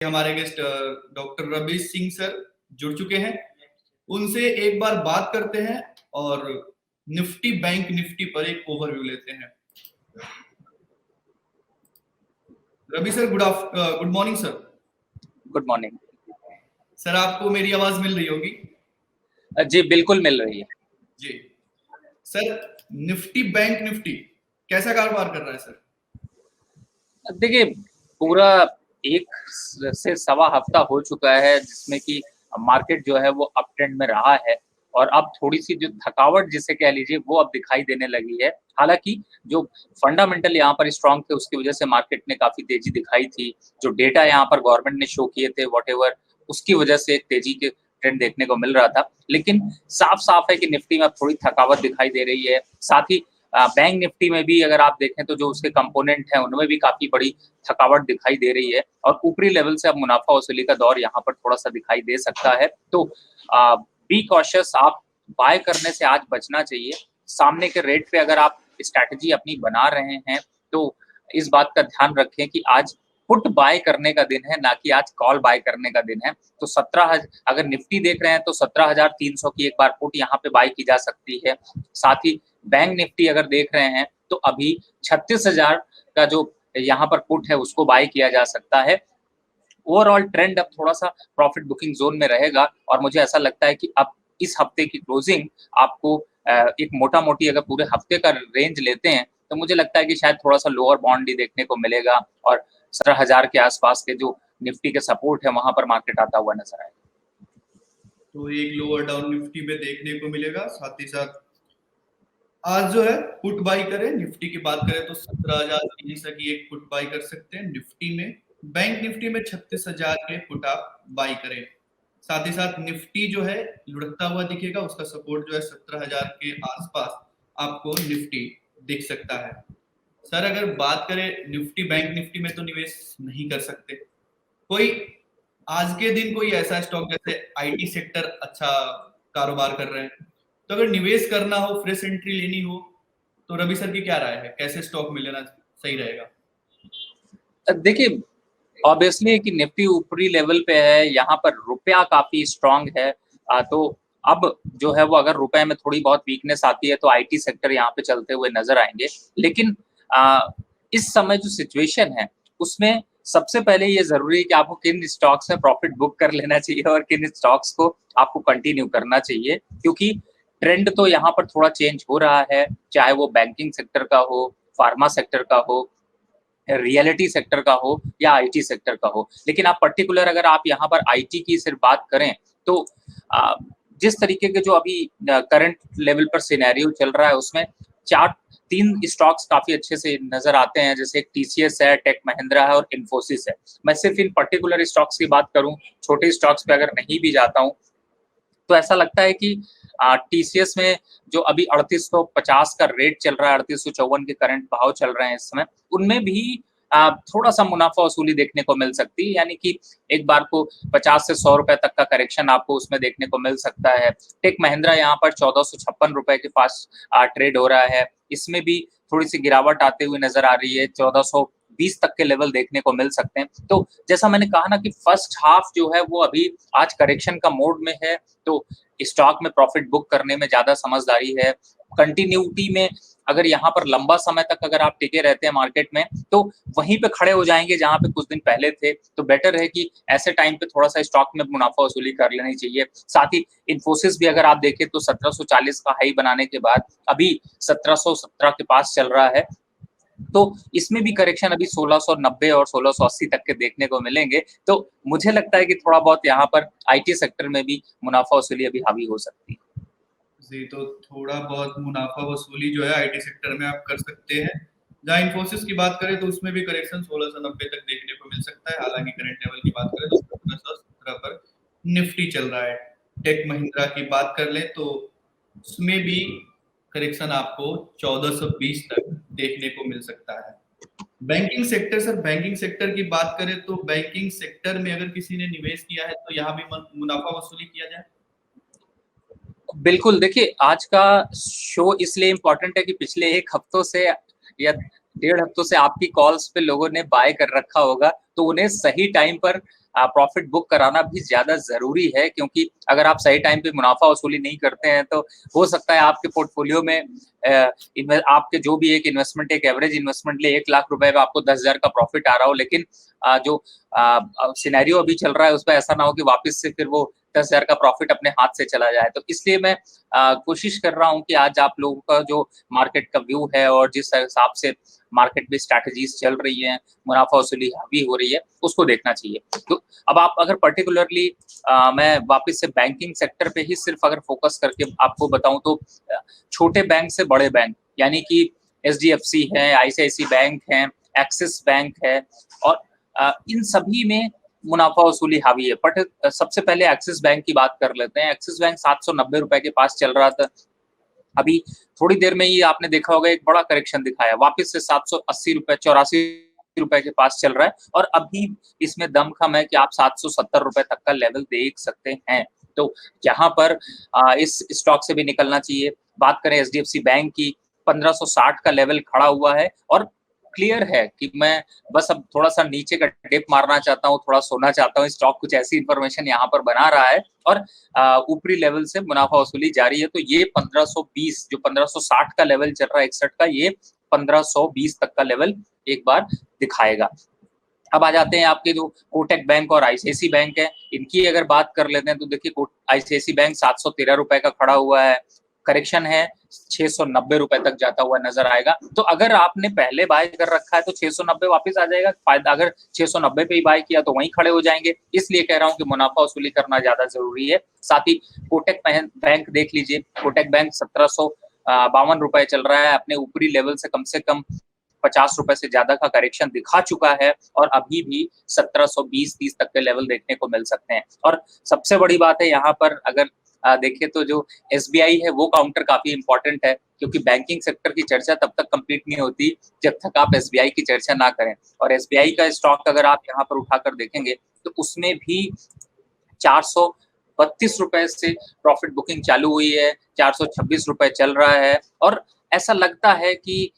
हमारे guest doctor Ramesh Singh sir जुड़ चुके हैं। उनसे एक बार बात करते हैं और निफ्टी बैंक निफ्टी पर एक ओवरव्यू लेते हैं। Ravi sir, good morning sir. Good morning sir, आपको मेरी आवाज मिल रही होगी? जी बिल्कुल मिल रही है जी सर। निफ्टी बैंक निफ्टी कैसा कारोबार कर रहा है सर? देखिए, पूरा एक से सवा हफ्ता हो चुका है जिसमें कि मार्केट जो है वो अप ट्रेंड में रहा है और अब थोड़ी सी जो थकावट जिसे कह लीजिए वो अब दिखाई देने लगी है। हालांकि जो फंडामेंटल यहाँ पर स्ट्रांग थे उसकी वजह से मार्केट ने काफी तेजी दिखाई थी। जो डेटा यहाँ पर गवर्नमेंट ने शो किए थे व्हाटएवर, उसकी वजह से एक तेजी के ट्रेंड देखने को मिल रहा था। लेकिन साफ साफ है कि निफ्टी में अब थोड़ी थकावट दिखाई दे रही है। साथ ही बैंक निफ्टी में भी अगर आप देखें तो जो उसके कंपोनेंट हैं उनमें भी काफी बड़ी थकावट दिखाई दे रही है और ऊपरी लेवल से अब मुनाफा वसूली का दौर यहाँ पर थोड़ा सा दिखाई दे सकता है। तो बी कॉशियस, आप बाय करने से आज बचना चाहिए। सामने के रेट पे अगर आप स्ट्रैटेजी अपनी बना रहे हैं तो इस बात का ध्यान रखें कि आज पुट बाय करने का दिन है, ना कि आज कॉल बाय करने का दिन है। तो 17 अगर निफ्टी देख रहे हैं तो 17,300 की एक बार पुट यहाँ पे बाय की जा सकती है। साथ ही बैंक निफ्टी अगर देख रहे हैं तो अभी 36,000 का जो यहाँ पर पुट है उसको बाय किया जा सकता है। ओवरऑल ट्रेंड अब थोड़ा सा प्रॉफिट बुकिंग जोन में रहेगा और मुझे ऐसा लगता है कि अब इस हफ्ते की क्लोजिंग आपको एक मोटा मोटी अगर पूरे हफ्ते का रेंज लेते हैं तो मुझे लगता है कि शायद थोड़ा सा लोअर बाउंड ही देखने को मिलेगा और 17,000 के आसपास के जो निफ्टी के सपोर्ट है वहां पर मार्केट आता हुआ नजर आएगा। तो एक लोअर डाउन निफ्टी में देखने को मिलेगा। साथ ही साथ आज जो है पुट बाई करें। निफ्टी की बात करें तो 17,300 की एक पुट बाई कर सकते हैं निफ्टी में। बैंक निफ्टी में 36,000 के पुट आप बाई करें। साथ ही साथ निफ्टी जो है लुढ़कता हुआ दिखेगा, उसका सपोर्ट जो है 17,000 के आसपास आपको निफ्टी दिख सकता है। सर, अगर बात करें निफ्टी बैंक निफ्टी में तो निवेश नहीं कर सकते। कोई आज के दिन कोई ऐसा स्टॉक जैसे आईटी सेक्टर अच्छा कारोबार कर रहे हैं, तो अगर निवेश करना हो, फ्रेश एंट्री लेनी हो, तो रवि सर की क्या राय है? कैसे स्टॉक में लेना सही रहेगा? देखिए, ऑब्वियसली कि निफ्टी ऊपरी लेवल पे है, यहाँ पर रुपया काफी स्ट्रांग है। तो अब जो है वो अगर रुपए में थोड़ी बहुत वीकनेस आती है तो आईटी सेक्टर यहाँ पे चलते हुए नजर आएंगे। लेकिन इस समय जो सिचुएशन है उसमें सबसे पहले ये जरूरी है कि आपको किन स्टॉक्स में प्रॉफिट बुक कर लेना चाहिए और किन स्टॉक्स को आपको कंटिन्यू करना चाहिए, क्योंकि ट्रेंड तो यहाँ पर थोड़ा चेंज हो रहा है, चाहे वो बैंकिंग सेक्टर का हो, फार्मा सेक्टर का हो, रियलिटी सेक्टर का हो या आईटी सेक्टर का हो। लेकिन आप पर्टिकुलर अगर आप यहाँ पर आईटी की सिर्फ बात करें तो जिस तरीके के जो अभी करंट लेवल पर सिनेरियो चल रहा है उसमें चार तीन स्टॉक्स काफी अच्छे से नजर आते हैं, जैसे टीसीएस है, टेक महिंद्रा है और इन्फोसिस है। मैं सिर्फ इन पर्टिकुलर स्टॉक्स की बात करूं, छोटे स्टॉक्स पे अगर नहीं भी जाता हूं तो ऐसा लगता है कि टीसीएस में जो अभी 3850 का रेट चल रहा है, 3854 के करंट भाव चल रहे हैं इस समय, उनमें भी थोड़ा सा मुनाफा वसूली देखने को मिल सकती है। यानी कि एक बार को 50 से 100 रुपए तक का करेक्शन आपको उसमें देखने को मिल सकता है। टेक महिंद्रा यहाँ पर 1456 रुपए के पास ट्रेड हो रहा है, इसमें भी थोड़ी सी गिरावट आते हुए नजर आ रही है, 1420 तक के लेवल देखने को मिल सकते हैं। तो जैसा मैंने कहा ना कि फर्स्ट हाफ जो है वो अभी आज करेक्शन का मोड में है, तो स्टॉक में प्रॉफिट बुक करने में ज्यादा समझदारी है। कंटिन्यूटी में अगर यहाँ पर लंबा समय तक अगर आप टिके रहते हैं मार्केट में तो वहीं पे खड़े हो जाएंगे जहां पे कुछ दिन पहले थे। तो बेटर है कि ऐसे टाइम पे थोड़ा सा स्टॉक में मुनाफा वसूली कर लेनी चाहिए। साथ ही इन्फोसिस भी अगर आप देखें तो 1740 का हाई बनाने के बाद अभी 1717 के पास चल रहा है, तो इसमें भी करेक्शन अभी 1690 और 1680 तक के देखने को मिलेंगे। तो मुझे लगता है कि थोड़ा बहुत यहाँ पर आईटी सेक्टर में भी मुनाफा वसूली अभी हावी हो सकती है। जी, तो थोड़ा बहुत मुनाफा वसूली जो है आईटी सेक्टर में आप कर सकते हैं। जहाँ इन्फोसिस की बात करें तो उसमें भी करेक्शन 1690 तक देखने को मिल सकता है। हालांकि करंट लेवल की बात करें तो 1717 पर निफ्टी चल रहा है। टेक महिंद्रा की बात कर लें तो उसमें भी करेक्शन आपको 1420 तक देखने को मिल सकता है। Banking sector, sir banking sector की बात करें तो बैंकिंग सेक्टर में अगर किसी ने निवेश किया है तो यहाँ भी मुनाफा वसूली किया जाए? बिल्कुल, देखिए आज का शो इसलिए इम्पोर्टेंट है कि पिछले 1 हफ्तों से या 1.5 हफ्तों से आपकी कॉल्स पे लोगों ने बाय कर रखा होगा, तो उन्हें सही टाइम पर प्रॉफिट बुक कराना भी ज्यादा जरूरी है, क्योंकि अगर आप सही टाइम पे मुनाफा वसूली नहीं करते हैं तो हो सकता है आपके पोर्टफोलियो में आपके जो भी एक इन्वेस्टमेंट, एक एवरेज इन्वेस्टमेंट ले 1 लाख रुपए में आपको 10,000 का प्रॉफिट आ रहा हो, लेकिन जो सिनेरियो अभी चल रहा है उसमें ऐसा ना हो कि वापस से फिर वो 10,000 का प्रॉफिट अपने हाथ से चला जाए। तो इसलिए मैं कोशिश कर रहा हूँ कि आज आप लोगों का जो मार्केट का व्यू है और जिस हिसाब से मार्केट में स्ट्रैटेजीज चल रही हैं, मुनाफा वसूली हावी हो रही है, उसको देखना चाहिए। तो अब आप अगर पर्टिकुलरली मैं वापस से बैंकिंग सेक्टर पे ही सिर्फ अगर फोकस करके आपको बताऊं तो छोटे बैंक से बड़े बैंक, यानी कि एचडीएफसी है, आईसीआईसी बैंक है, एक्सिस बैंक है, और इन सभी में मुनाफा वसूली हावी है। बट सबसे पहले एक्सिस बैंक की बात कर लेते हैं। एक्सिस बैंक 790 रुपए के पास चल रहा था, अभी थोड़ी देर में ही आपने देखा होगा एक बड़ा करेक्शन दिखाया, वापस से 780 रुपए, 84 रुपए के पास चल रहा है, और अभी इसमें दमखम है कि आप 770 रुपए तक का लेवल देख सकते हैं। तो यहाँ पर इस स्टॉक से भी निकलना चाहिए। बात करें एचडीएफसी बैंक की, 1560 का लेवल खड़ा हुआ है, और क्लियर है कि मैं बस अब थोड़ा सा नीचे का डिप मारना चाहता हूँ, थोड़ा सोना चाहता हूँ। स्टॉक कुछ ऐसी इंफॉर्मेशन यहाँ पर बना रहा है, और ऊपरी लेवल से मुनाफा वसूली जारी है। तो ये 1520, जो 1560 का लेवल चल रहा है 61 का, ये 1520 तक का लेवल एक बार दिखाएगा। अब आ जाते हैं आपके जो कोटक बैंक और आईसीआईसी बैंक है, इनकी अगर बात कर लेते हैं तो देखिए आईसीआईसी बैंक 713 रुपए का खड़ा हुआ है, करेक्शन है 690 रुपए तक जाता हुआ नजर आएगा। तो अगर आपने पहले बाय कर रखा है तो 690 वापस आ जाएगा फायदा, अगर 690 पे ही बाय किया तो वहीं खड़े हो जाएंगे। इसलिए कह रहा हूं कि मुनाफा वसूली करना ज्यादा जरूरी है। साथ ही कोटक बैंक देख लीजिए, कोटक बैंक 1752 रुपए चल रहा है, अपने ऊपरी लेवल से कम 50 रुपए से ज्यादा का करेक्शन दिखा चुका है, और अभी भी 1720-30 तक के लेवल देखने को मिल सकते हैं। और सबसे बड़ी बात है यहाँ पर अगर देखिए तो जो एसबीआई है वो काउंटर काफी इंपॉर्टेंट है, क्योंकि बैंकिंग सेक्टर की चर्चा तब तक कंप्लीट नहीं होती जब तक आप एसबीआई की चर्चा ना करें। और एसबीआई का स्टॉक अगर आप यहाँ पर उठाकर देखेंगे तो उसमें भी 432 रुपए से प्रॉफिट बुकिंग चालू हुई है, 426 रुपए चल रहा है, और ऐसा लगता है कि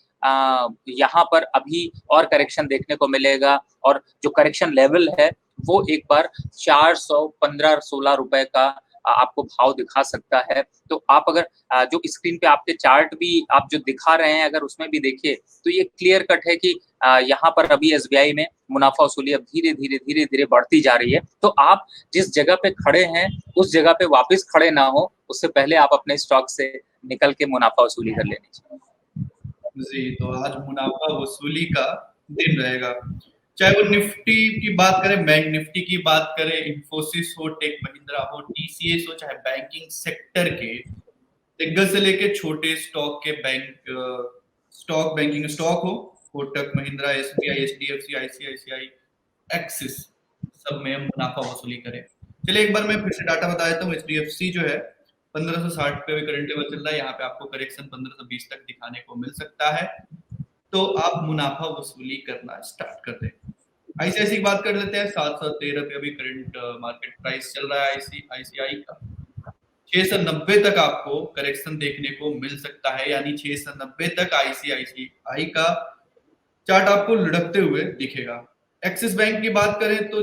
यहाँ पर अभी और करेक्शन देखने को मिलेगा, और जो करेक्शन लेवल है वो एक बार 415-16 रुपए का आपको भाव दिखा सकता है। तो आप अगर जो स्क्रीन पे आपके चार्ट भी आप जो दिखा रहे हैं अगर उसमें भी देखिए तो ये क्लियर कट है कि यहाँ पर अभी एसबीआई में मुनाफा वसूली अब धीरे धीरे बढ़ती जा रही है। तो आप जिस जगह पे खड़े हैं उस जगह पे वापस खड़े ना हो, उससे पहले आप अपने स्टॉक से निकल के मुनाफा वसूली कर लेनी चाहिए। जी, तो आज मुनाफा वसूली का दिन रहेगा। चाहे वो निफ्टी की बात करें, बैंक निफ्टी की बात करें, इन्फोसिस हो, टेक महिंद्रा हो, टीसीएस हो, चाहे बैंकिंग सेक्टर के दिग्गज से लेके छोटे स्टॉक के बैंकिंग स्टॉक हो, Kotak Mahindra, SBI, HDFC, ICICI, axis, सब में हम मुनाफा वसूली करें। चलिए एक बार मैं फिर से डाटा बता देता हूँ। एचडीएफसी जो है 1560 पे भी करंट लेवल चल रहा है, यहाँ पे आपको करेक्शन 1520 तक दिखाने को मिल सकता है, तो आप मुनाफा वसूली करना स्टार्ट कर दें। आईसीआईसी की बात कर लेते हैं, 713 पे अभी करंट मार्केट प्राइस चल रहा है आईसीआई का। 690 तक आपको करेक्शन देखने को मिल सकता है, यानी 690 तक आईसीआईसीआई का चार्ट आपको लुढ़कते हुए दिखेगा। एक्सिस बैंक की बात करें तो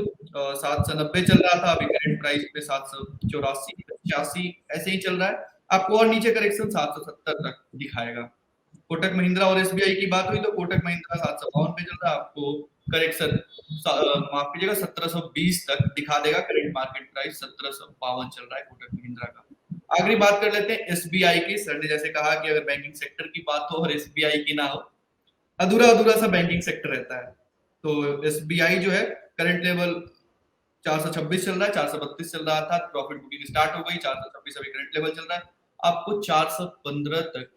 790 चल रहा था, अभी करंट प्राइस पे 784, 85 ऐसे ही चल रहा है। आपको और नीचे करेक्शन 770 तक दिखाएगा। कोटक महिंद्रा और एसबीआई की बात हुई तो कोटक महिंद्रा 752 पे चल रहा है, आपको करेक्शन माफ कीजिएगा 1720 तक दिखा देगा। करंट मार्केट प्राइस 1752 चल रहा है कोटक महिंद्रा का। आखिरी बात कर लेते हैं एसबीआई की। सर ने जैसे कहा कि अगर बैंकिंग सेक्टर की बात हो और एसबीआई की ना हो, अधूरा अधूरा सा बैंकिंग सेक्टर रहता है। तो एसबीआई जो है करंट लेवल 426 चल रहा है, 432 चल रहा था, प्रॉफिट बुकिंग स्टार्ट हो गई, 426 अभी करंट लेवल चल रहा है, आपको 415 तक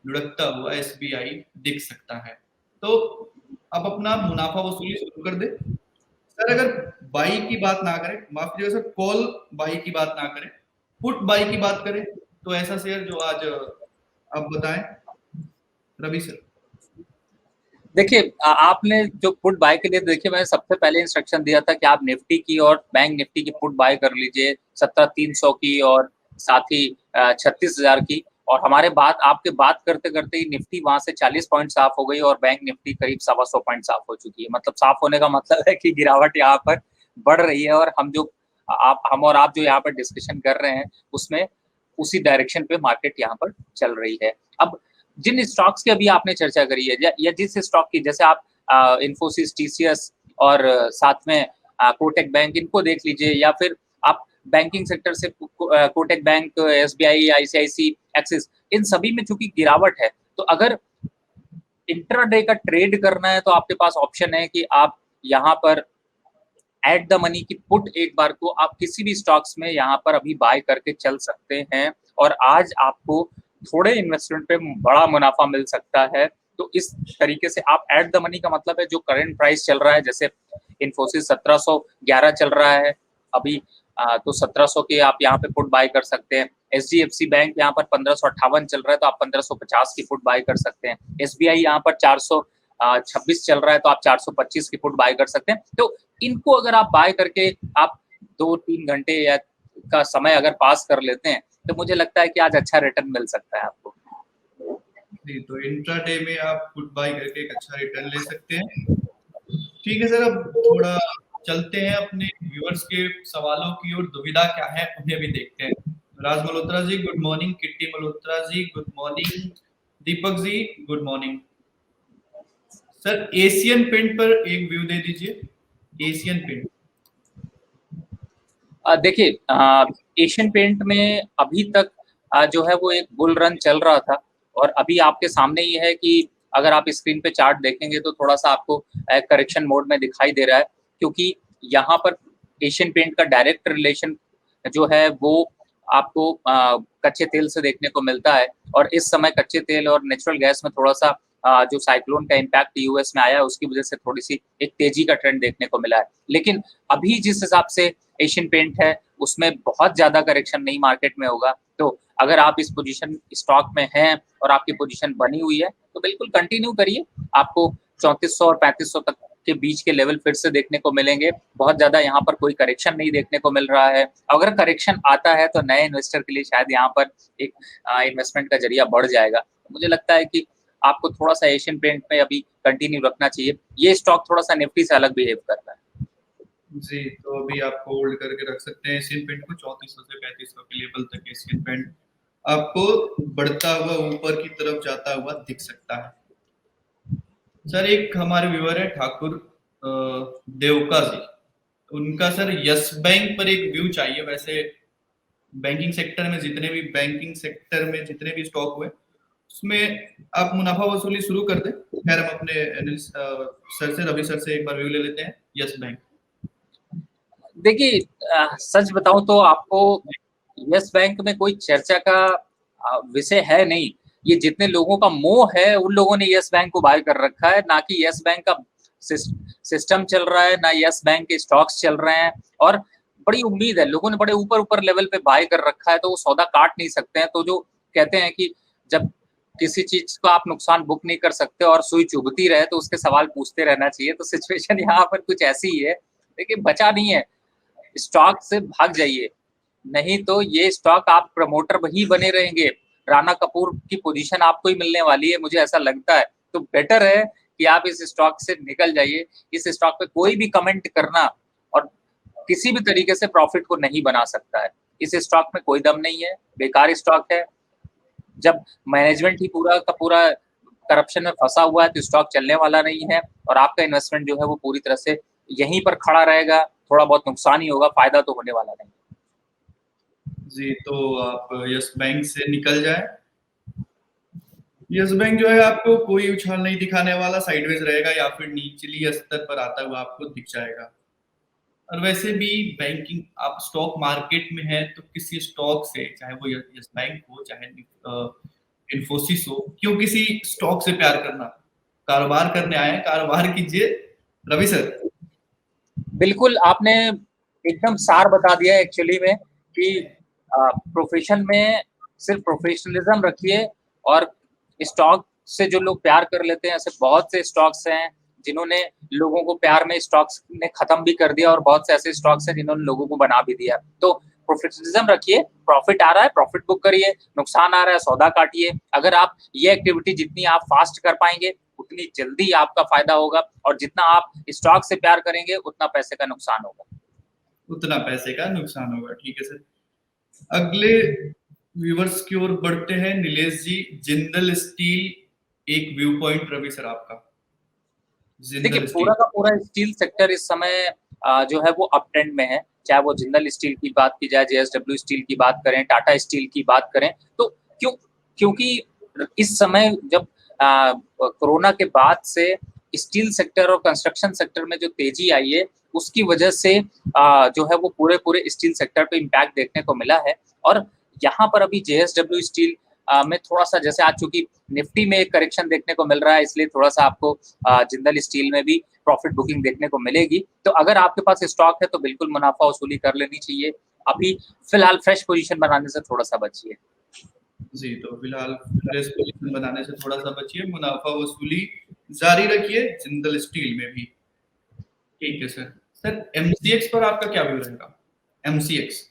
लुढ़कता हुआ एसबीआई दिख सकता है। तो अब अपना मुनाफा वसूली शुरू कर दे। सर अगर बाई की बात ना करें, माफ कीजिएगा सर, कॉल बाई की बात ना करें, पुट बाई की बात करें, तो ऐसा शेयर जो आज आप बताएं रवि सर। देखिए आपने जो पुट बाय के लिए, देखिए मैंने सबसे पहले इंस्ट्रक्शन दिया था कि आप निफ्टी की और बैंक निफ्टी की पुट बाय कर लीजिए 17,300 की और साथ ही 36,000 की। और हमारे आपके बात करते करते ही निफ्टी वहां से 40 पॉइंट साफ हो गई और बैंक निफ्टी करीब 125 पॉइंट साफ हो चुकी है। मतलब साफ होने का मतलब है कि गिरावट यहाँ पर बढ़ रही है और हम और आप जो यहाँ पर डिस्कशन कर रहे हैं उसमें उसी डायरेक्शन पे मार्केट यहाँ पर चल रही है। अब जिन स्टॉक्स की अभी आपने चर्चा करी है या जिस स्टॉक की, जैसे आप इन्फोसिस, टीसीएस और साथ में कोटक बैंक, इनको देख लीजिए, या फिर आप बैंकिंग सेक्टर से Kotak bank, SBI, ICIC, Axis, इन सभी में चूंकि गिरावट है, तो अगर इंट्राडे का ट्रेड करना है तो आपके पास ऑप्शन है कि आप यहाँ पर एट द मनी की पुट एक बार को आप किसी भी स्टॉक्स में यहाँ पर अभी बाय करके चल सकते हैं और आज आपको थोड़े इन्वेस्टमेंट पे बड़ा मुनाफा मिल सकता है। तो इस तरीके से आप एट द मनी का मतलब है जो करंट प्राइस चल रहा है, जैसे इन्फोसिस 1711 चल रहा है अभी, तो 1700 के आप यहाँ पे पुट बाय कर सकते हैं। एचडीएफसी बैंक यहाँ पर 1558 चल रहा है तो आप 1550 की पुट बाय कर सकते हैं। एसबीआई यहाँ पर 426 चल रहा है तो आप 425 की पुट बाय कर सकते हैं। तो इनको अगर आप बाय करके आप 2-3 घंटे या का समय अगर पास कर लेते हैं तो मुझे लगता है कि आज अच्छा रिटर्न मिल सकता है आपको। जी, तो इंट्राडे में आप पुट बाय करके एक अच्छा रिटर्न ले सकते हैं। ठीक है सर, अब थोड़ा चलते हैं अपने व्यूअर्स के सवालों की और दुविधा क्या है उन्हें भी देखते हैं। Raj Malhotra ji good morning, Kitty Malhotra ji good morning, Deepak ji good morning. Sir Asian paint पर एक व्यू दे दीजिए, एशियन पेंट। देखिए एशियन पेंट में अभी तक जो है वो एक बुल रन चल रहा था और अभी आपके सामने ही है कि अगर आप स्क्रीन पे चार्ट देखेंगे तो थोड़ा सा आपको करेक्शन मोड में दिखाई दे रहा है, क्योंकि यहाँ पर एशियन पेंट का डायरेक्ट रिलेशन जो है वो आपको कच्चे तेल से देखने को मिलता है और इस समय कच्चे तेल और नेचुरल गैस में थोड़ा सा जो साइक्लोन का इम्पैक्ट यूएस में आया है उसकी वजह से थोड़ी सी एक तेजी का ट्रेंड देखने को मिला है। लेकिन अभी जिस हिसाब से एशियन पेंट है उसमें बहुत ज्यादा करेक्शन नहीं मार्केट में होगा। तो अगर आप इस पोजीशन स्टॉक में हैं और आपकी पोजीशन बनी हुई है तो बिल्कुल कंटिन्यू करिए, आपको 3400 और 3500 तक के बीच के लेवल फिर से देखने को मिलेंगे। बहुत ज्यादा यहाँ पर कोई करेक्शन नहीं देखने को मिल रहा है। अगर करेक्शन आता है तो नए इन्वेस्टर के लिए शायद यहाँ पर एक इन्वेस्टमेंट का जरिया बढ़ जाएगा। मुझे लगता है कि आपको थोड़ा सा एशियन पेंट में अभी कंटिन्यू रखना चाहिए। ये स्टॉक थोड़ा सा निफ्टी से अलग बिहेव कर रहा है। जी, तो अभी आप होल्ड करके रख सकते हैं एशियन पेंट को 3400 से 3500 के लेवल तक। एशियन पेंट आपको बढ़ता हुआ ऊपर की तरफ जाता हुआ दिख सकता है। सर एक हमारे व्यूअर है ठाकुर देवका जी, उनका सर यस बैंक पर एक व्यू चाहिए। वैसे बैंकिंग सेक्टर में जितने भी स्टॉक हुए उसमें आप मुनाफा वसूली शुरू कर दें। खैर हम अपने सर से, रवि सर से एक बार व्यू ले लेते हैं यस बैंक। देखिए सच बताऊं तो आपको यस बैंक में कोई चर्चा का विषय है नहीं। ये जितने लोगों का मोह है उन लोगों ने यस बैंक को बाय कर रखा है, ना कि यस बैंक का सिस्टम चल रहा है, ना यस बैंक के स्टॉक्स चल रहे हैं। और बड़ी उम्मीद है, लोगों ने बड़े ऊपर लेवल पे बाय कर रखा है तो वो सौदा काट नहीं सकते हैं। तो जो कहते हैं कि जब किसी चीज को आप नुकसान बुक नहीं कर सकते और सुई चुभती रहे तो उसके सवाल पूछते रहना चाहिए। तो सिचुएशन यहाँ पर कुछ ऐसी ही है। देखिए बचा नहीं है, स्टॉक से भाग जाइए, नहीं तो ये स्टॉक आप प्रमोटर ही बने रहेंगे। राणा कपूर की पोजीशन आपको ही मिलने वाली है, मुझे ऐसा लगता है। तो बेटर है कि आप इस स्टॉक से निकल जाइए। इस स्टॉक पे कोई भी कमेंट करना और किसी भी तरीके से प्रॉफिट को नहीं बना सकता है। इस स्टॉक में कोई दम नहीं है, बेकार स्टॉक है। जब मैनेजमेंट ही पूरा का पूरा करप्शन में फंसा हुआ है तो स्टॉक चलने वाला नहीं है और आपका इन्वेस्टमेंट जो है वो पूरी तरह से यहीं पर खड़ा रहेगा। थोड़ा बहुत नुकसान ही होगा, फायदा तो होने वाला नहीं। जी, तो आप यस बैंक से निकल जाए। यस बैंक जो है आपको कोई उछाल नहीं दिखाने वाला, साइडवेज रहेगा या फिर निचली स्तर पर आता हुआ आपको दिख जाएगा। और वैसे भी बैंकिंग, आप स्टॉक मार्केट में है तो किसी स्टॉक से, चाहे वो यस बैंक हो चाहे इन्फोसिस हो, क्यों किसी स्टॉक से प्यार करना। कारोबार करने आए हैं, कारोबार कीजिए। रवि सर बिल्कुल आपने एकदम सार बता दिया एक्चुअली में कि प्रोफेशन में सिर्फ प्रोफेशनलिज्म रखिए। और स्टॉक से जो लोग प्यार कर लेते हैं, ऐसे बहुत से स्टॉक्स हैं जिन्होंने लोगों को प्यार में स्टॉक्स ने खत्म भी कर दिया और बहुत से ऐसे स्टॉक्स हैं जिन्होंने लोगों को बना भी दिया। तो प्रोफेशनलिज्म रखिए, प्रॉफिट आ रहा है प्रॉफिट बुक करिए, नुकसान आ रहा है सौदा काटिए। अगर आप ये एक्टिविटी जितनी आप फास्ट कर पाएंगे उतनी जल्दी आपका फायदा होगा और जितना आप स्टॉक से प्यार करेंगे उतना पैसे का नुकसान होगा। उतना पैसे का नुकसान होगा। ठीक है सर। अगले व्यूवर्स की ओर बढ़ते हैं। नीलेश जी, जिंदल स्टील एक व्यू पॉइंट रवि सर आपका। देखिए जिंदल पूरा स्टील। का पूरा स्टील सेक्टर इस समय जो है वो अप ट्रेंड में है, चाहे वो जिंदल स्टील की बात की जाए, जेएसडब्ल्यू स्टील की बात करें, टाटा स्टील की बात करें, तो क्योंकि इस समय जब कोरोना के बाद से स्टील सेक्टर और कंस्ट्रक्शन सेक्टर में जो तेजी आई है, उसकी वजह से जो है वो पूरे स्टील सेक्टर पे इम्पैक्ट देखने को मिला है। और यहाँ पर अभी जेएसडब्ल्यू स्टील में थोड़ा सा, जैसे आज चूंकि निफ्टी में एक करेक्शन देखने को मिल रहा है, इसलिए थोड़ा सा आपको जिंदल स्टील में भी प्रॉफिट बुकिंग देखने को मिलेगी। तो अगर आपके पास स्टॉक है तो बिल्कुल मुनाफा वसूली कर लेनी चाहिए। अभी फिलहाल फ्रेश पोजीशन बनाने से थोड़ा सा बचिए। जी, तो फिलहाल फ्रेश पोजीशन बनाने से थोड़ा सा बचिए, मुनाफा वसूली जारी रखिए जिंदल स्टील में भी। ठीक है सर। सर एमसीएक्स पर आपका क्या व्यू रहेगा? एमसीएक्स।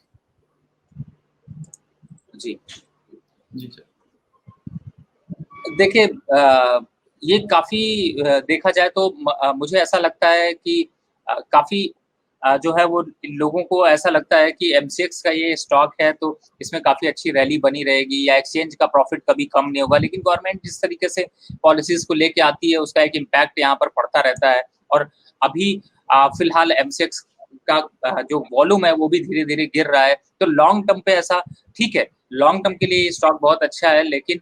जी जी सर। देखिए ये काफी देखा जाए तो मुझे ऐसा लगता है कि काफी जो है वो लोगों को ऐसा लगता है कि एमसीएक्स का ये स्टॉक है तो इसमें काफी अच्छी रैली बनी रहेगी या एक्सचेंज का प्रॉफिट कभी कम नहीं होगा, लेकिन गवर्नमेंट जिस तरीके से पॉलिसीज को लेके आती है उसका एक इम्पैक्ट यहाँ पर पड़ता रहता है। और अभी फिलहाल एमसीएक्स का जो वॉल्यूम है वो भी धीरे धीरे गिर रहा है, तो लॉन्ग टर्म पे ऐसा ठीक है, लॉन्ग टर्म के लिए स्टॉक बहुत अच्छा है, लेकिन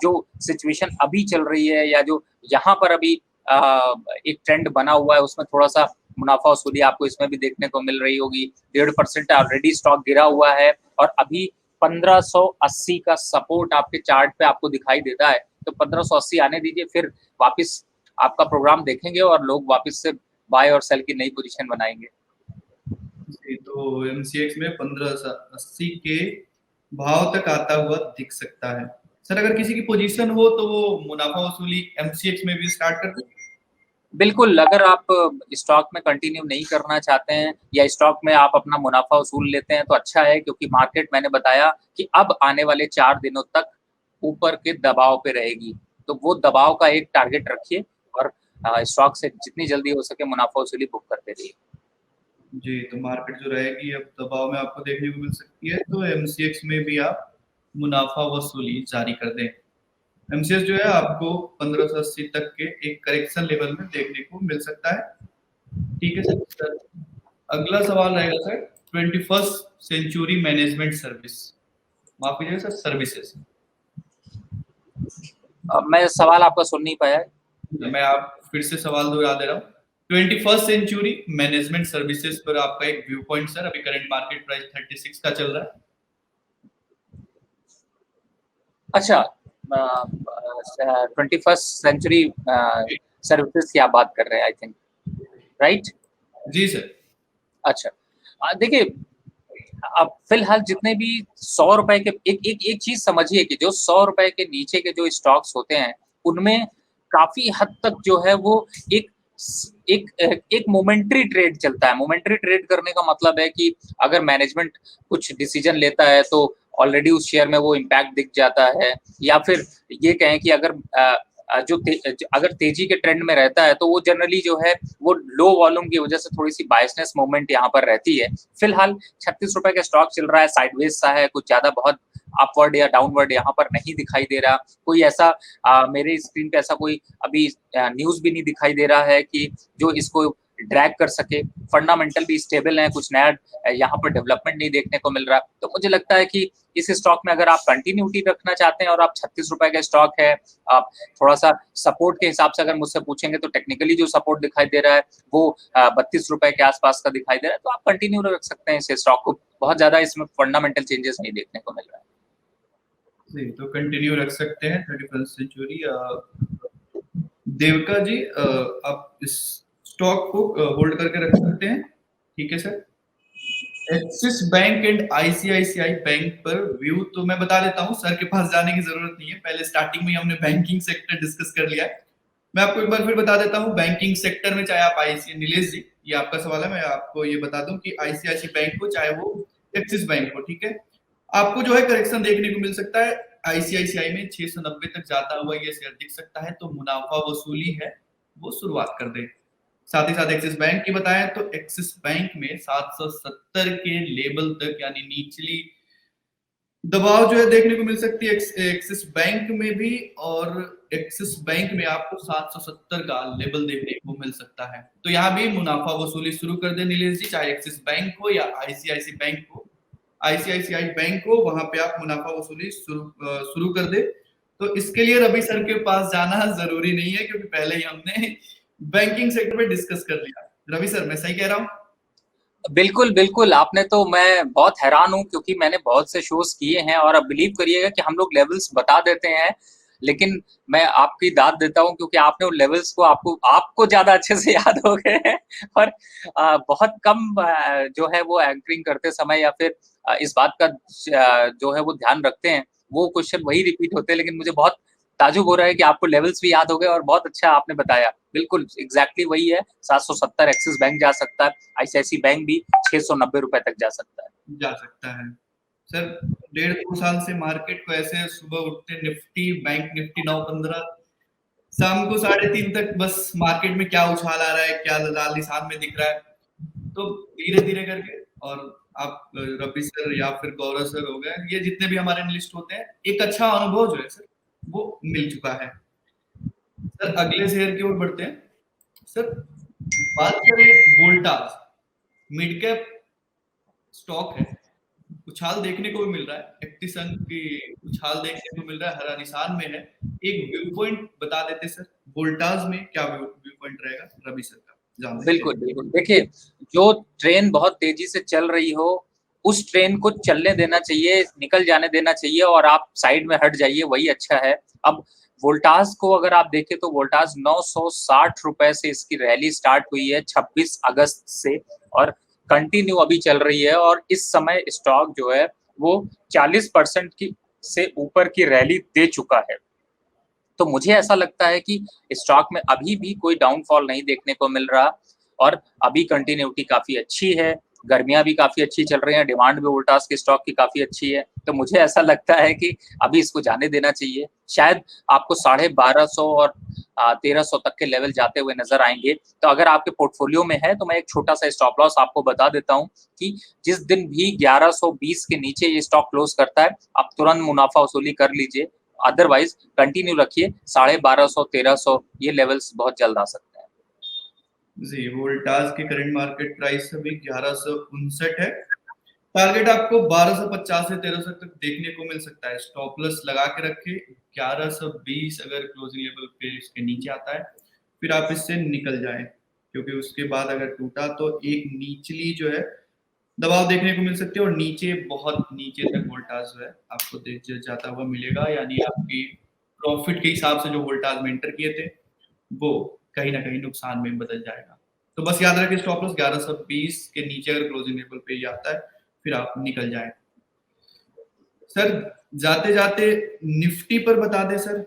जो सिचुएशन अभी चल रही है या जो यहाँ पर अभी एक ट्रेंड बना हुआ है उसमें थोड़ा सा मुनाफा वसूली आपको इसमें भी देखने को मिल रही होगी। 1.5% ऑलरेडी स्टॉक गिरा हुआ है और अभी 1580 का सपोर्ट आपके चार्ट पे आपको दिखाई देता है, तो 1580 आने दीजिए, फिर वापस आपका प्रोग्राम देखेंगे और लोग वापस से बाय और सेल की नई पोजीशन बनाएंगे। जी, तो एमसीएक्स में 1580 के भाव तक आता हुआ दिख सकता है। सर अगर किसी की पोजीशन हो तो वो मुनाफा वसूली एमसीएक्स में भी स्टार्ट कर दे? बिल्कुल, अगर आप स्टॉक में कंटिन्यू नहीं करना चाहते हैं या स्टॉक में आप अपना मुनाफा वसूल लेते हैं तो अच्छा है, क्योंकि मार्केट मैंने बताया कि अब आने वाले 4 दिनों तक ऊपर के दबाव पे रहेगी। तो वो दबाव का एक टारगेट रखिए और स्टॉक से जितनी जल्दी हो सके मुनाफा वसूली बुक करते रहिए। जी, तो मार्केट जो रहेगी अब दबाव में आपको देखने को मिल सकती है, तो एमसीएक्स में भी आप मुनाफा वसूली जारी कर दें। एमसीएक्स जो है आपको 1580 तक के एक करेक्शन लेवल में देखने को मिल सकता है। ठीक है सर। अगला सवाल रहेगा sir, 21st century management service, माफ कीजिएगा सर, सर्विसेज। मैं सवाल आपका सुन नहीं पाया। मैं आप फिर से सवाल दोहरा दे रहा हूँ। 21st सेंचुरी मैनेजमेंट सर्विसेज पर आपका एक व्यू पॉइंट सर। अभी करंट मार्केट प्राइस 36 का चल रहा है। अच्छा, 21st सेंचुरी सर्विसेज की आप बात कर रहे हैं, आई थिंक, राइट? जी सर। अच्छा, देखिए अब फिलहाल जितने भी 100 रुपए के, एक चीज समझिए कि जो 100 रुपए के नीचे के जो स्टॉक्स होते हैं उनमें काफी हद तक जो है वो एक एक एक मोमेंट्री ट्रेड चलता है। मोमेंट्री ट्रेड करने का मतलब है कि अगर मैनेजमेंट कुछ डिसीजन लेता है तो ऑलरेडी उस शेयर में वो इम्पैक्ट दिख जाता है, या फिर ये कहें कि अगर अगर तेजी के ट्रेंड में रहता है तो वो जनरली जो है वो लो वॉल्यूम की वजह से थोड़ी सी बायसनेस मूवमेंट यहाँ पर रहती है। फिलहाल 36 रुपए का स्टॉक चल रहा है, साइडवेज सा है, कुछ ज्यादा बहुत अपवर्ड या डाउनवर्ड यहाँ पर नहीं दिखाई दे रहा। कोई ऐसा मेरे स्क्रीन पे ऐसा कोई अभी न्यूज भी नहीं दिखाई दे रहा है कि जो इसको ड्रैग कर सके। फंडामेंटल भी स्टेबल है, कुछ नया यहाँ पर डेवलपमेंट नहीं देखने को मिल रहा। तो मुझे लगता है कि इस स्टॉक में अगर आप कंटिन्यूटी रखना चाहते हैं और आप 36 रुपए का स्टॉक है, आप थोड़ा सा सपोर्ट के हिसाब से अगर मुझसे पूछेंगे तो टेक्निकली जो सपोर्ट दिखाई दे रहा है वो 32 रुपए के आसपास का दिखाई दे रहा है, तो आप कंटिन्यू रख सकते हैं इस स्टॉक को। बहुत ज्यादा इसमें फंडामेंटल चेंजेस नहीं देखने को मिल रहा है। जी, तो कंटिन्यू रख सकते हैं 31st सेंचुरी। देवका जी, आप इस स्टॉक को होल्ड करके रख सकते हैं। ठीक है sir. Axis bank and ICICI bank पर व्यू तो मैं बता देता हूँ, सर के पास जाने की जरूरत नहीं है, पहले स्टार्टिंग में ही हमने बैंकिंग सेक्टर डिस्कस कर लिया है। मैं आपको एक बार फिर बता देता हूँ, बैंकिंग सेक्टर में चाहे आप आईसीआई, नीलेश जी ये आपका सवाल है, मैं आपको ये बता दूं कि आईसीआईसी बैंक को चाहे वो एक्सिस बैंक को, ठीक है, आपको जो है करेक्शन देखने को मिल सकता है। आईसीआईसीआई में 690 तक जाता हुआ ये शेयर दिख सकता है, तो मुनाफा वसूली है वो शुरुआत कर दे। साथ ही साथ एक्सिस बैंक की बताएं तो एक्सिस बैंक में 770 के लेवल तक यानी निचली दबाव जो है देखने को मिल सकती है एक्सिस बैंक में भी, और एक्सिस बैंक में आपको 770 का लेवल देखने को मिल सकता है। तो यहाँ भी मुनाफा वसूली शुरू कर दे नीलेश जी, चाहे एक्सिस बैंक हो या आईसीआईसी बैंक हो। आईसीआईसीआई बैंक हो, वहां पे आप मुनाफा वसूली शुरू कर दे। तो इसके लिए रवि सर के पास जाना जरूरी नहीं है, क्योंकि पहले ही हमने बैंकिंग सेक्टर पे डिस्कस कर लिया। रवि सर, मैं सही कह रहा हूँ? बिल्कुल, बिल्कुल, आपने तो मैं बहुत हैरान हूँ क्योंकि मैंने बहुत से शोज़ किए हैं और अब बिलीव करिएगा कि हम लोग लेवल्स बता देते हैं, लेकिन मैं आपकी दाद देता हूँ क्योंकि आपने उन लेवल्स को आपको ज़्यादा अच्छे से याद हो गए हैं और बहुत कम जो है वो एंकरिंग करते समय या फिर इस बात का जो है वो ध्यान रखते हैं, वो क्वेश्चन वही रिपीट होते हैं, लेकिन मुझे बहुत ताज्जुब हो रहा है कि आपको लेवल्स भी याद हो गए और बहुत अच्छा आपने बताया। बिल्कुल, एग्ज़ैक्टली वही है, 770 एक्सिस बैंक जा सकता है, आईसीआईसी बैंक भी 690 रुपए तक जा सकता है। जा सकता है। सर, 1.5-2 साल से मार्केट को ऐसे सुबह उठते निफ्टी, बैंक निफ्टी 915, शाम को 3:30 तक बस मार्केट में क्या उछाल आ रहा है, क्या लाल निशान में दिख रहा है। तो धीरे-धीरे करके, और आप रवि सर या फिर गौरव सर हो गए, ये जितने भी हमारे एनालिस्ट होते हैं, एक अच्छा अनुभव जो है सर, वो मिल चुका है। सर, अगले शेयर की ओर बढ़ते हैं। सर, बात करें वोल्टास, मिड कैप स्टॉक है, उछाल देखने को भी मिल रहा है, 31 अंक की उछाल देखने को मिल रहा है, हरा निशान में है। एक व्यू पॉइंट बता देते सर, वोल्टास में क्या व्यू पॉइंट रहेगा रवि सर का, जान लेते बिल्कुल, हैं। बिल्कुल। देखिए, जो ट्रेन बहुत तेज़ी से चल रही हो, उस ट्रेन को चलने देना चाहिए, निकल जाने देना चाहिए और आप साइड में हट जाइए, वही अच्छा है। अब वोल्टास को अगर आप देखें तो वोल्टास 960 रुपए से इसकी रैली स्टार्ट हुई है 26 अगस्त से और कंटिन्यू अभी चल रही है और इस समय स्टॉक जो है वो 40% की से ऊपर की रैली दे चुका है। तो मुझे ऐसा लगता है कि स्टॉक में अभी भी कोई डाउनफॉल नहीं देखने को मिल रहा और अभी कंटिन्यूटी काफ़ी अच्छी है, गर्मियाँ भी काफ़ी अच्छी चल रही हैं, डिमांड भी वोल्टास के स्टॉक की काफ़ी अच्छी है। तो मुझे ऐसा लगता है कि अभी इसको जाने देना चाहिए। शायद आपको 1250 और 1300 तक के लेवल जाते हुए नज़र आएँगे। तो अगर आपके पोर्टफोलियो में है तो मैं एक छोटा-सा स्टॉप लॉस आपको बता देता हूँ कि जिस दिन भी 1120 के नीचे ये स्टॉक क्लोज़ करता है, आप तुरंत मुनाफ़ा वसूली कर लीजिए। अदरवाइज कंटिन्यू रखिए 1250 1300 ये लेवल्स बहुत जल्द आ सकते हैं। जी, वोल्टास की करंट मार्केट प्राइस अभी 1159 है। टारगेट आपको 1250 से 1300 तक देखने को मिल सकता है। स्टॉप लॉस लगा के रखे, 1120 अगर क्लोजिंग लेवल पे इसके नीचे आता है, फिर आप इससे निकल जाएं, क्योंकि उसके बाद अगर टूटा तो एक निचली जो है दबाव देखने को मिल सकती है, और नीचे बहुत नीचे तक वोल्टास जो है आपको देख जाता हुआ मिलेगा, यानी आपकी प्रॉफिट के हिसाब से जो वोल्टास में एंटर किए थे वो कहीं ना कहीं नुकसान में बदल जाएगा। तो बस याद रखें, स्टॉप लॉस 1120 के नीचे अगर क्लोजिंग लेवल पे ये आता है, फिर आप निकल जाएं। सर, जाते जाते निफ्टी पर बता दें सर,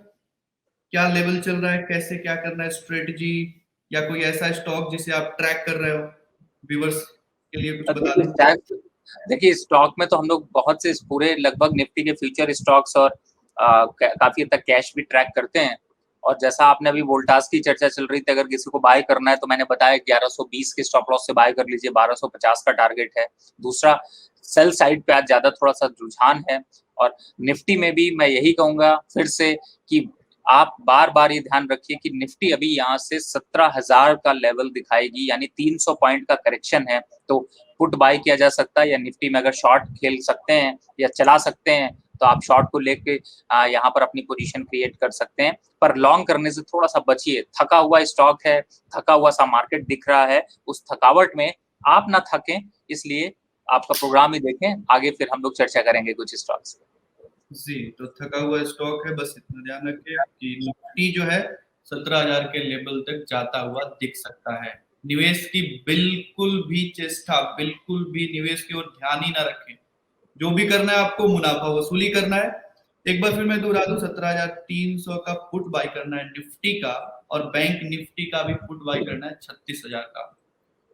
क्या लेवल चल रहा है, कैसे क्या करना है, स्ट्रेटजी या कोई ऐसा स्टॉक जिसे आप ट्रैक कर रहे हो, व्यूअर्स के लिए कुछ बता दें। देखिए स्टॉक में तो हम लोग बहुत से पूरे लगभग निफ्टी के फ्यूचर स्टॉक्स और काफी हद तक कैश भी ट्रैक करते हैं और जैसा आपने अभी वोल्टास की चर्चा चल रही थी, अगर किसी को बाय करना है तो मैंने बताया 1120 के स्टॉप लॉस से बाय कर लीजिए, 1250 का टारगेट है। दूसरा, सेल साइड पे आज ज्यादा थोड़ा सा रुझान है और निफ्टी में भी मैं यही कहूंगा फिर से कि आप बार बार ये ध्यान रखिए कि निफ्टी अभी यहाँ से 17,000 का लेवल दिखाएगी, यानी 300 पॉइंट का करेक्शन है। तो पुट बाय किया जा सकता है या निफ्टी में अगर शॉर्ट खेल सकते हैं या चला सकते हैं तो आप शॉर्ट को लेके यहाँ पर अपनी पोजीशन क्रिएट कर सकते हैं, पर लॉन्ग करने से थोड़ा सा बचिए। थका हुआ स्टॉक है, थका हुआ सा मार्केट दिख रहा है, उस थकावट में आप ना थकें, इसलिए आपका प्रोग्राम ही देखें, आगे फिर हम लोग चर्चा करेंगे कुछ स्टॉक्स। जी, तो थका हुआ स्टॉक है, बस इतना ध्यान रखें कि निफ्टी जो है 17,000 के लेवल तक जाता हुआ दिख सकता है। निवेश की बिल्कुल भी चेष्टा, बिल्कुल भी निवेश की ओर ध्यान ही ना रखें। जो भी करना है आपको मुनाफा वसूली करना है। एक बार फिर मैं दोहरा दूं, 17,300 का पुट बाय करना है निफ्टी का, और बैंक निफ्टी का भी पुट बाय करना है 36,000 का।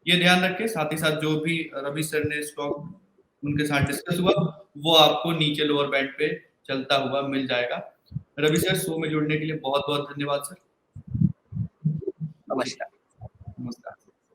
ये ध्यान रखें। साथ ही साथ जो भी रवि सर ने स्टॉक उनके साथ डिस्कस हुआ, वो आपको नीचे लोअर बैंड पे चलता हुआ मिल जाएगा। रवि सर, शो में जुड़ने के लिए बहुत बहुत धन्यवाद सर। नमस्कार।